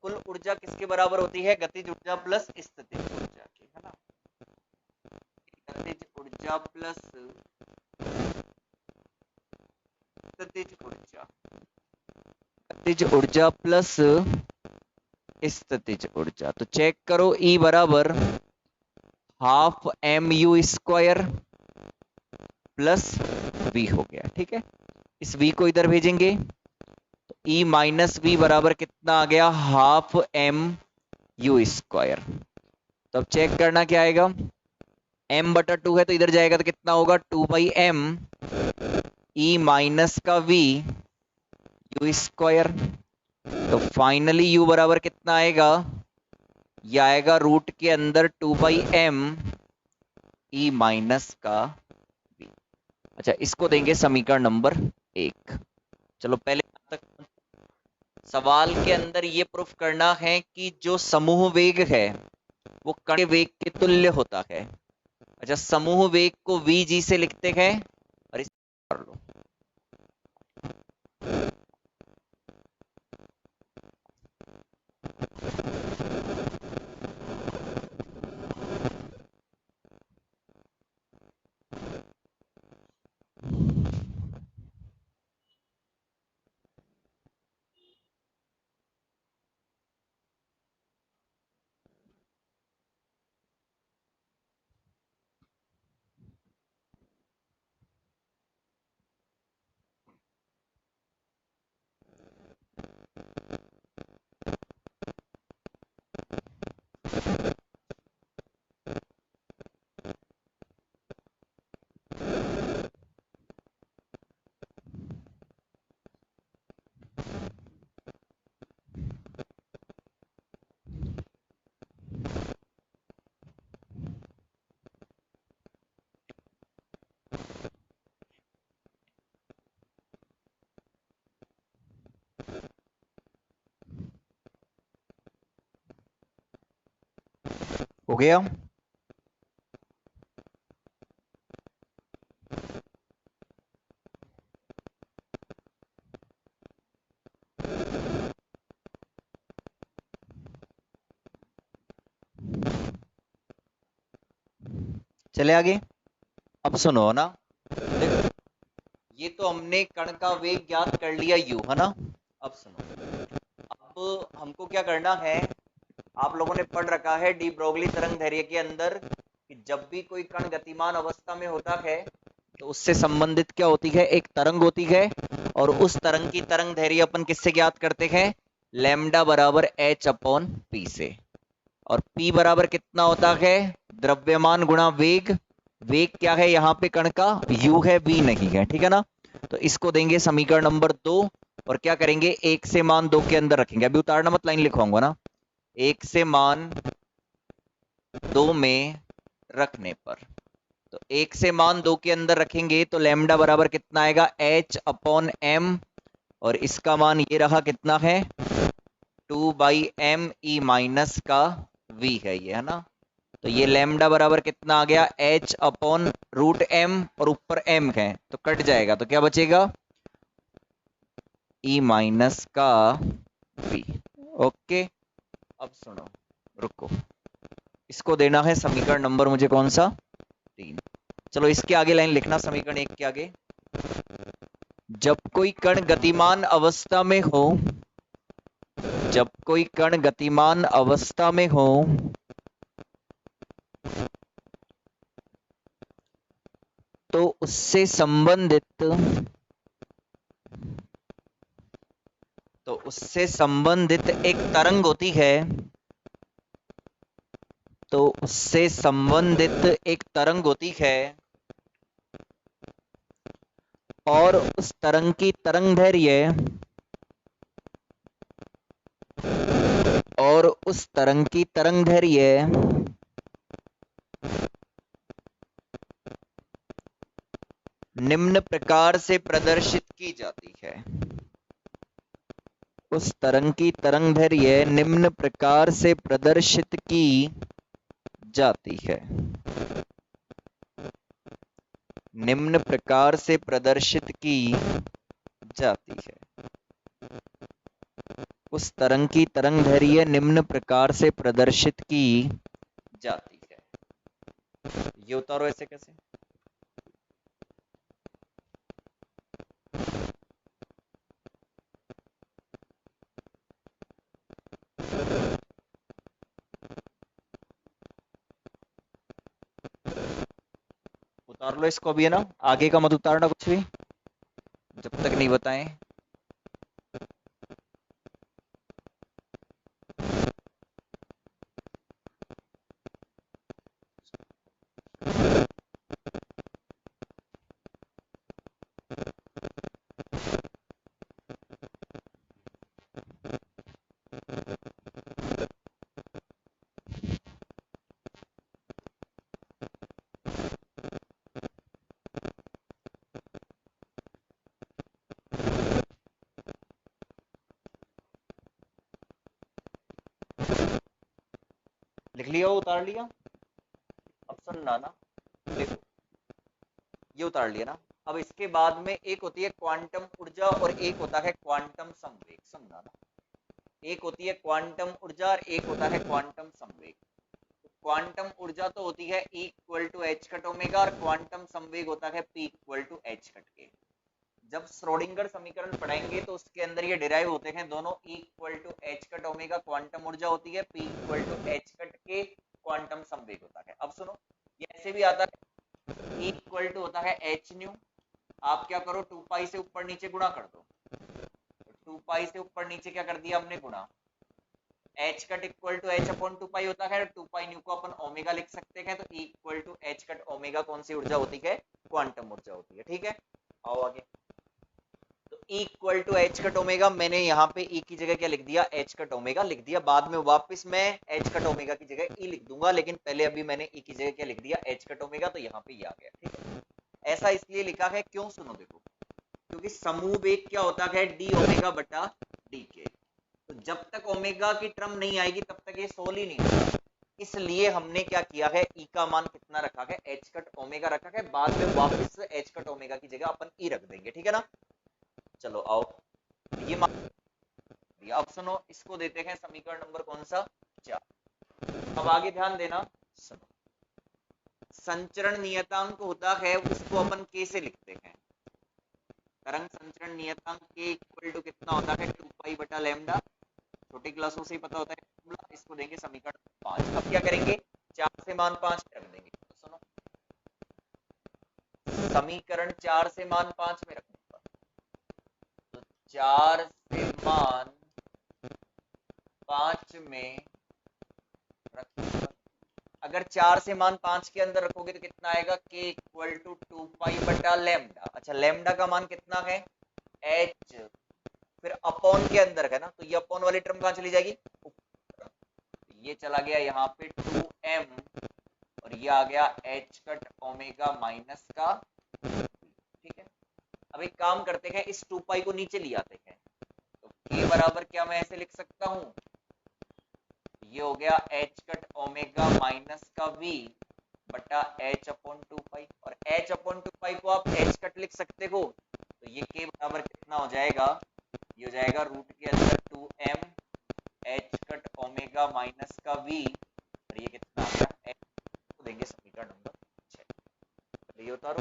कुल ऊर्जा किसके बराबर होती है, गतिज ऊर्जा प्लस स्थितिज ऊर्जा की, है ना। गतिज ऊर्जा प्लस स्थितिज ऊर्जा, गतिज ऊर्जा प्लस स्थितिज ऊर्जा। तो चेक करो, E बराबर हाफ mu² प्लस V हो गया। ठीक है, इस V को इधर भेजेंगे तो E माइनस V बराबर कितना आ गया, हाफ mu²। तो अब चेक करना क्या आएगा, m/2 है तो इधर जाएगा तो कितना होगा, 2/m E माइनस का V u²। तो फाइनली U बराबर कितना आएगा, ये आएगा रूट के अंदर 2/m E माइनस का V। अच्छा, इसको देंगे समीकरण नंबर 1। चलो पहले तक सवाल के अंदर ये प्रूफ करना है कि जो समूह वेग है वो कण के वेग के तुल्य होता है। अच्छा, समूह वेग को vg से लिखते हैं और इसे कर लो। हो गया। चले आगे। अब सुनो ना, देखो ये तो हमने कण का वेग ज्ञात कर लिया u, है ना। अब सुनो, अब हमको क्या करना है, आप लोगों ने पढ़ रखा है डी ब्रोगली तरंग दैर्घ्य के अंदर कि जब भी कोई कण गतिमान अवस्था में होता है तो उससे संबंधित क्या होती है, एक तरंग होती है, और उस तरंग की तरंग दैर्घ्य अपन किससे ज्ञात करते हैं, लैम्डा बराबर h अपॉन p से। और p बराबर कितना होता है, द्रव्यमान गुणा वेग। वेग क्या है यहाँ पे कण का, u है, v नहीं है, ठीक है ना। तो इसको देंगे समीकरण नंबर 2, और क्या करेंगे, 1 से मान 2 के अंदर रखेंगे। अभी उतारना मत, लाइन लिखवाऊंगा ना। 1 से मान 2 में रखने पर, तो 1 से मान 2 के अंदर रखेंगे तो लैम्डा बराबर कितना आएगा, h अपॉन m, और इसका मान ये रहा कितना है, 2/m e माइनस का v है ये, है ना। तो ये लैम्डा बराबर कितना आ गया, h अपॉन रूट m, और ऊपर m है तो कट जाएगा, तो क्या बचेगा, e माइनस का v। ओके, अब सुनो, रुको, इसको देना है समीकरण नंबर मुझे कौन सा, 3। चलो इसके आगे लाइन लिखना, समीकरण 1 के आगे, जब कोई कण गतिमान अवस्था में हो, जब कोई कण गतिमान अवस्था में हो तो उससे संबंधित एक तरंग होती है, तो उससे संबंधित एक तरंग होती है, और उस तरंग की तरंग दैर्घ्य, और उस तरंग की तरंग दैर्घ्य निम्न प्रकार से प्रदर्शित की जाती है। उस तरंग की तरंग दैर्घ्य निम्न प्रकार से प्रदर्शित की जाती है, निम्न प्रकार से प्रदर्शित की जाती है। उस तरंग की तरंग दैर्घ्य निम्न प्रकार से प्रदर्शित की जाती है। ये उतारो ऐसे कैसे, उतार लो इसको भी, है ना। आगे का मत उतारना कुछ भी जब तक नहीं बताएं। लिख लिया, उतार लिया। अब सुनना ना, देखो ये उतार लिया ना। अब इसके बाद में एक होती है क्वांटम ऊर्जा और एक होता है क्वांटम संवेग, समझना ना। एक होती है क्वांटम ऊर्जा और एक होता है क्वांटम संवेग। क्वांटम ऊर्जा तो होती है E equal to H cut omega, और क्वांटम संवेग होता है P equal to H cut के। जब श्रोडिंगर समीकरण पढ़ेंगे तो उसके अंदर ये डिराइव होते हैं दोनों। E equal to H cut omega quantum ऊर्जा होती है, P equal to H cut के क्वांटम संवेग होता है। अब सुनो, ये ऐसे भी आता है, E इक्वल टू होता है एच न्यू, आप क्या करो 2 पाई से ऊपर नीचे गुणा कर दो, 2 पाई से ऊपर नीचे क्या कर दिया हमने, गुणा। H cut equal to H upon 2 pi होता है, 2 पाई न्यू को अपन ओमेगा लिख सकते हैं, तो E equal to H cut omega कौन सी ऊर्जा होती है, क्वांटम ऊर्जा होती है, ठीक है। आओ आगे, तो E equal to H cut omega, मैंने यहाँ पे E की जगह क्या लिख दिया, एच कट ओमेगा लिख दिया। बाद में वापस मैं एच कट ओमेगा की जगह E लिख दूंगा, लेकिन पहले अभी मैंने E की जगह क्या लिख दिया, एच कट ओमेगा, तो यहाँ पे ये आ गया, ठीक है। ऐसा इसलिए लिखा है, क्यों, सुनो देखो, क्योंकि समूह वेग क्या होता है, डी ओमेगा बटा डी के। तो जब तक ओमेगा की टर्म नहीं आएगी तब तक ये सोल ही नहीं होगा। इसलिए हमने क्या किया है, ई का मान कितना रखा है, एच कट ओमेगा रखा है, बाद में वापस एच कट ओमेगा की जगह अपन ई रख देंगे, ठीक है ना। चलो आओ, ये मान दिया। अब सुनो, इसको देते हैं समीकरण नंबर कौन सा, 4। अब आगे ध्यान देना, सुनो, संचरण नियतांक होता है उसको अपन के से लिखते हैं। तरंग संचरण नियतांक के इक्वल टू कितना होता है, 2 पाई बटा लैम्डा। छोटी क्लासों से ही पता होता है फॉर्मूला। इसको देंगे समीकरण 5। अब क्या करेंगे, 4 से मान 5 रख देंगे। तो सुनो, समीकरण 4 से मान 5 में रखने पर, तो 4 से मान 5 में रखने पर, अगर 4 से मान 5 के अंदर रखोगे तो कितना आएगा, के इक्वल टू 2 पाई बटा लैम्डा। अच्छा, लैम्डा का मान कितना है, एच, फिर अपॉन के अंदर है ना, तो ये अपॉन वाली टर्म कहां चली जाएगी, ये चला गया यहाँ पे 2m, और ये आ गया एच कट ओमेगा माइनस का, ठीक है। अब एक काम करते हैं, इस 2 पाई को नीचे ले आते हैं, तो k बराबर क्या मैं ऐसे लिख सकता हूं, ये हो गया एच कट ओमेगा माइनस का v बटा h अपॉन 2 पाई, और h अपॉन 2 पाई को आप h कट लिख सकते हो, तो ये k बराबर कितना हो जाएगा, ये हो जाएगा रूट के अंदर 2m H cut omega minus का v, और ये कितना आ गया h, को देंगे समीकरण नंबर 6। ये उतारो,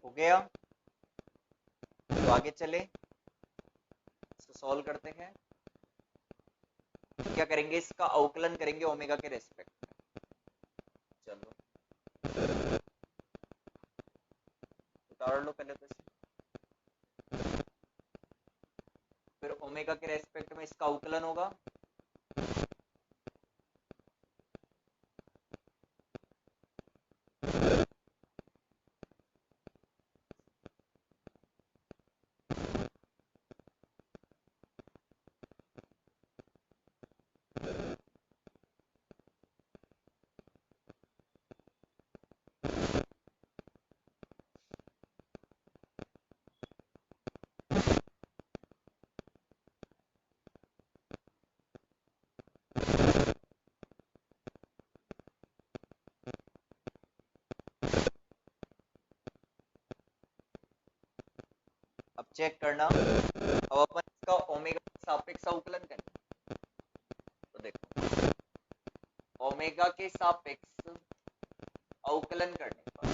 हो गया। तो आगे चले, इसको सॉल्व करते हैं। क्या करेंगे, इसका अवकलन करेंगे ओमेगा के रेस्पेक्ट में। चलो उतार लो पहले तो इसे। फिर ओमेगा के रेस्पेक्ट में इसका अवकलन होगा, अब चेक करना। अब अपन इसका ओमेगा के सापेक्ष अवकलन करेंगे, तो देखो ओमेगा के सापेक्ष अवकलन करने पर,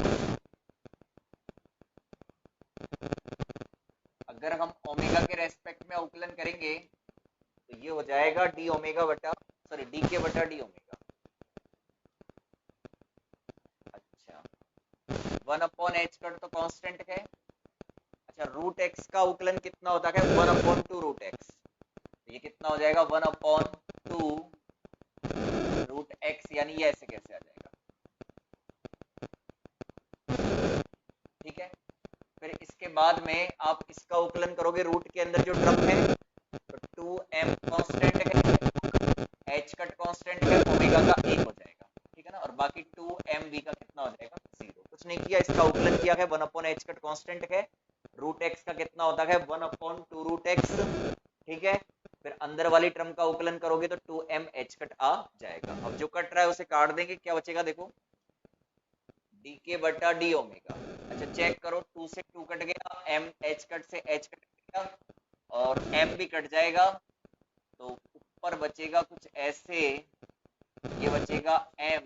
अगर हम ओमेगा के रेस्पेक्ट में अवकलन करेंगे तो ये हो जाएगा डी ओमेगा बटा, सॉरी डी के बटा डी ओमेगा। अच्छा, 1 अपॉन एच कट तो कांस्टेंट है। अच्छा, रूट एक्स का अवकलन कितना होता है, 1 अपॉन 2 रूट एक्स, तो ये कितना हो जाएगा, 1 अपॉन 2 रूट एक्स, यानी ये ऐसे कैसे आ जाएगा, ठीक है। फिर इसके बाद में आप इसका अवकलन करोगे, रूट के अंदर जो टर्म है, तो 2m कांस्टेंट है, h कट कांस्टेंट है, ओमेगा का 1 हो जाएगा, ठीक है ना, और बाकी 2mv का कितना हो जाएगा, 0। कुछ नहीं किया, इसका अवकलन किया है, 1 अपॉन h कट कांस्टेंट है, रूट एक्स का कितना होता है, 1 अपॉन 2 रूट एक्स, ठीक है। फिर अंदर वाली टर्म का उकलन करोगे तो 2m h कट आ जाएगा। अब जो कट रहा है उसे काट देंगे, क्या बचेगा देखो, dk बटा डी ओमेगा। अच्छा चेक करो, 2 से 2 कट गया, m h कट से h कट गया और m भी कट जाएगा, तो ऊपर बचेगा कुछ ऐसे, ये बचेगा m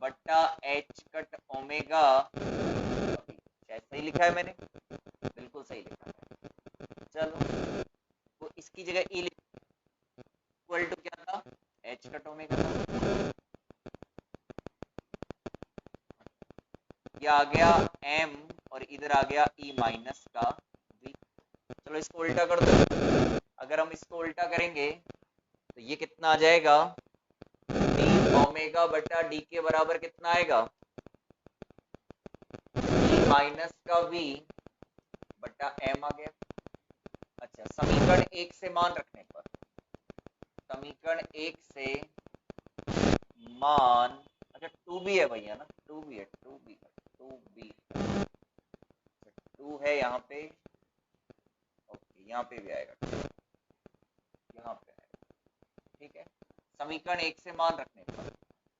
बटा h कट ओमेगा। शायद सही लिखा है मैंने, बिल्कुल सही लिखा है। चलो तो इसकी जगह e इक्वल टू क्या था, h कट ओमेगा था। ये आ गया m और इधर आ गया e माइनस का v। चलो इसको उल्टा कर दो। अगर हम इसको उल्टा करेंगे तो ये कितना आ जाएगा, डी ओमेगा बटा डी के बराबर कितना आएगा, e माइनस का v बटा m आ गया। अच्छा समीकरण 1 से मान रखने पर, समीकरण 1 से मान, अच्छा 2b है भैया ना, 2b है, 2b 2 है यहाँ पे, ओके यहाँ पे भी आएगा, यहाँ पे आएगा, ठीक है। समीकरण 1 से मान रखने पर,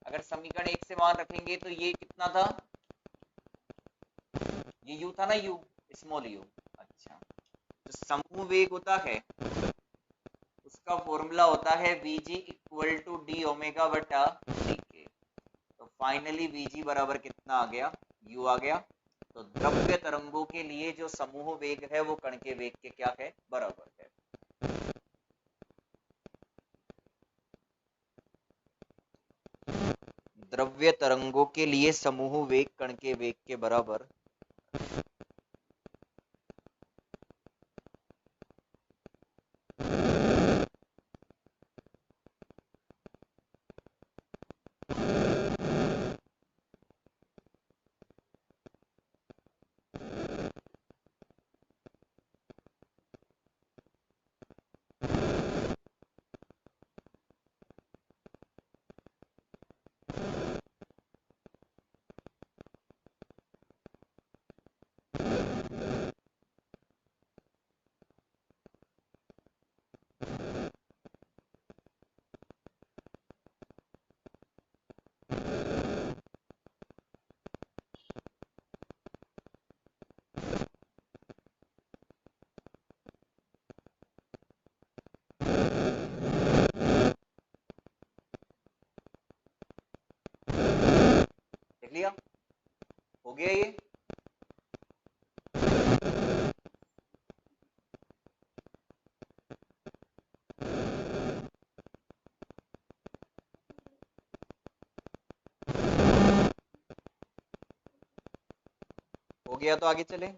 अगर समीकरण 1 से मान रखेंगे तो ये कितना था, ये u था ना, u स्मॉल u। अच्छा तो समूह वेग होता है, उसका फॉर्मूला होता है vg equal to D omega बटा डी के। तो फाइनली vg बराबर कितना आ गया, u आ गया। तो द्रव्य तरंगों के लिए जो समूह वेग है वो कण के वेग के क्या है, बराबर है। द्रव्य तरंगों के लिए समूह वेग कण के वेग के बराबर। देख लिया, हो गया ये। हो गया तो आगे चले।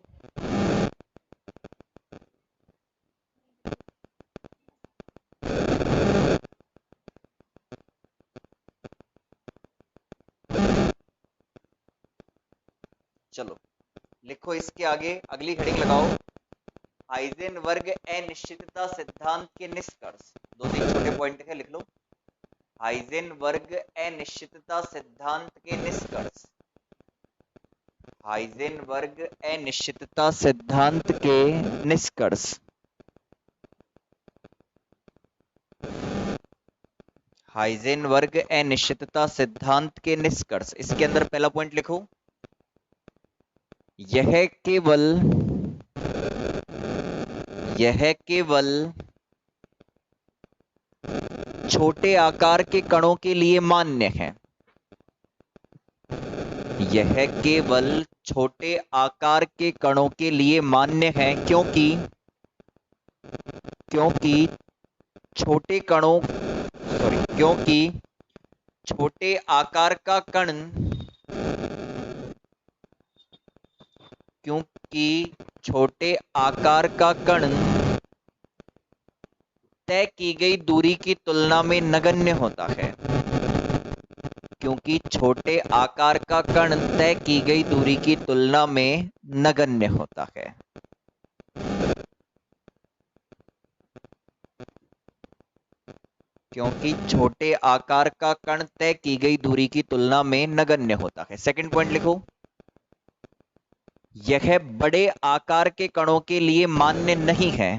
चलो लिखो इसके आगे, अगली हेडिंग लगाओ, हाइजेनबर्ग अनिश्चितता सिद्धांत के निष्कर्ष। दो तीन छोटे पॉइंट है, लिख लो, हाइजेनबर्ग अनिश्चितता सिद्धांत के निष्कर्ष। हाइजेनबर्ग अनिश्चितता सिद्धांत के निष्कर्ष। हाइजेनबर्ग अनिश्चितता सिद्धांत के निष्कर्ष, इसके अंदर पहला पॉइंट लिखो, यह केवल छोटे आकार के कणों के लिए मान्य है। यह केवल छोटे आकार के कणों के लिए मान्य है, क्योंकि छोटे कणों क्योंकि छोटे आकार का कण तय की गई दूरी की तुलना में नगण्य होता है। क्योंकि छोटे आकार का कण तय की गई दूरी की तुलना में नगण्य होता है। क्योंकि छोटे आकार का कण तय की गई दूरी की तुलना में नगण्य होता है। सेकंड पॉइंट लिखो, यह बड़े आकार के कणों के लिए मान्य नहीं है।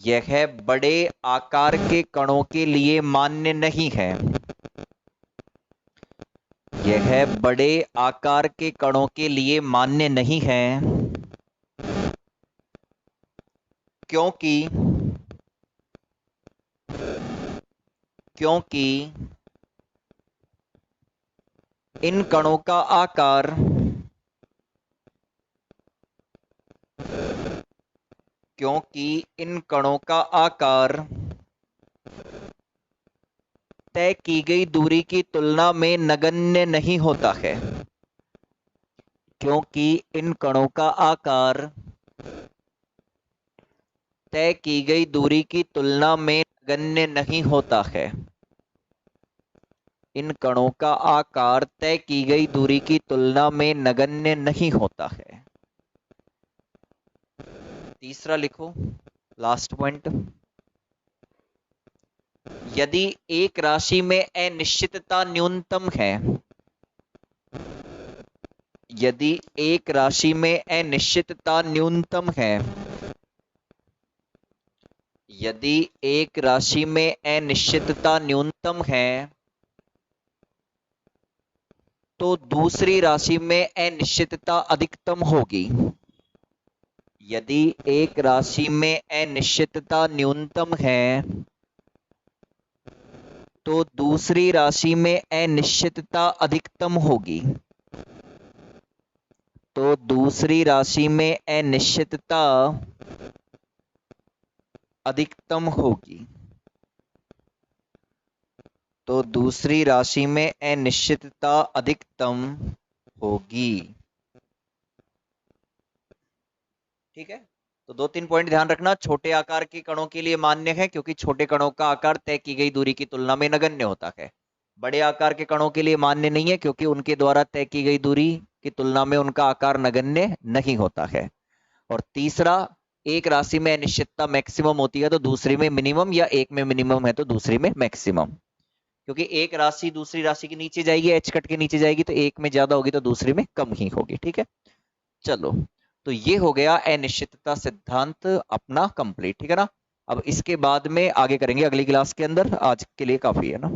यह बड़े आकार के कणों के लिए मान्य नहीं है। यह बड़े आकार के कणों के लिए मान्य नहीं है क्योंकि इन कणों का आकार तय की गई दूरी की तुलना में नगण्य नहीं होता है। क्योंकि इन कणों का आकार तय की गई दूरी की तुलना में नगण्य नहीं होता है। इन कणों का आकार तय की गई दूरी की तुलना में नगण्य नहीं होता है। तीसरा लिखो, लास्ट पॉइंट। यदि एक राशि में अनिश्चितता न्यूनतम है, यदि एक राशि में अनिश्चितता न्यूनतम है, यदि एक राशि में अनिश्चितता न्यूनतम है, तो दूसरी राशि में अनिश्चितता अधिकतम होगी। यदि एक राशि में अनिश्चितता न्यूनतम है, तो दूसरी राशि में अनिश्चितता अधिकतम होगी। तो दूसरी राशि में अनिश्चितता अधिकतम होगी। तो दूसरी राशि में अनिश्चितता अधिकतम होगी। ठीक है, तो 2-3 पॉइंट ध्यान रखना। छोटे आकार के कणों के लिए मान्य है क्योंकि छोटे कणों का आकार तय की गई दूरी की तुलना में नगण्य होता है। बड़े आकार के कणों के लिए मान्य नहीं है क्योंकि उनके द्वारा तय की गई दूरी की तुलना में उनका आकार नगण्य नहीं होता है। और तीसरा, एक राशि में अनिश्चितता मैक्सिमम होती है तो दूसरी में मिनिमम, या एक में मिनिमम है तो दूसरी में मैक्सिमम। क्योंकि एक राशि दूसरी राशि के नीचे जाएगी, एच कट के नीचे जाएगी, तो एक में ज्यादा होगी तो दूसरी में कम ही होगी। ठीक है, चलो, तो ये हो गया अनिश्चितता सिद्धांत अपना कंप्लीट। ठीक है ना, अब इसके बाद में आगे करेंगे अगली क्लास के अंदर। आज के लिए काफी है ना।